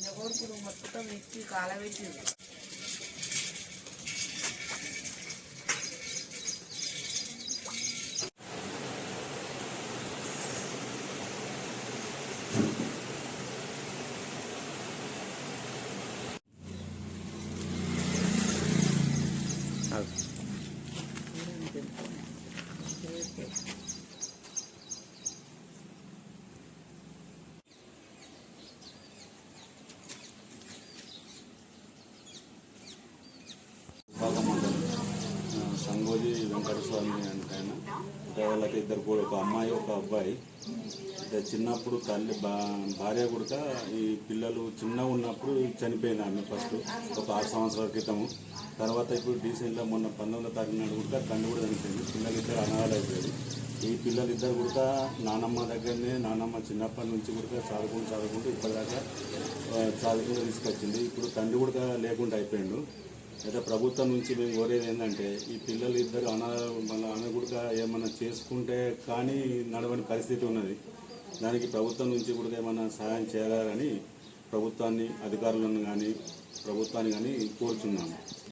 కొడుకులు మొత్తం ఇచ్చి కాలబెట్టింది. సంగోజీ వెంకటస్వామి అంటే ఆయన వాళ్ళకి ఇద్దరు కూడా, ఒక అమ్మాయి ఒక అబ్బాయి. చిన్నప్పుడు తల్లి భార్య కూడా ఈ పిల్లలు చిన్నగా ఉన్నప్పుడు చనిపోయింది ఆమె ఫస్ట్ ఒక 6 సంవత్సరాల క్రితము. తర్వాత ఇప్పుడు రీసెంట్గా మొన్న 19వ తారీఖు నాడు కూడా తండ్రి కూడా చనిపోయింది. పిల్లలు ఇద్దరు అనాథాలు అయిపోయారు. ఈ పిల్లలు ఇద్దరు కూడా నానమ్మ దగ్గరనే, నానమ్మ చిన్నప్పటి నుంచి కూడా చదువుకుంటూ ఇప్పటిదాకా చదువుకుంటూ తీసుకొచ్చింది. ఇప్పుడు తండ్రి కూడా లేకుండా అయిపోయిండు. అయితే ప్రభుత్వం నుంచి మేము కోరేది ఏంటంటే ఈ పిల్లలు ఇద్దరు ఆమె కూడా ఏమన్నా చేసుకుంటే కానీ నడవని పరిస్థితి ఉన్నది. దానికి ప్రభుత్వం నుంచి కూడా ఏమన్నా సహాయం చేయాలని ప్రభుత్వాన్ని, అధికారులను కానీ ప్రభుత్వాన్ని కానీ కోరుచున్నాము.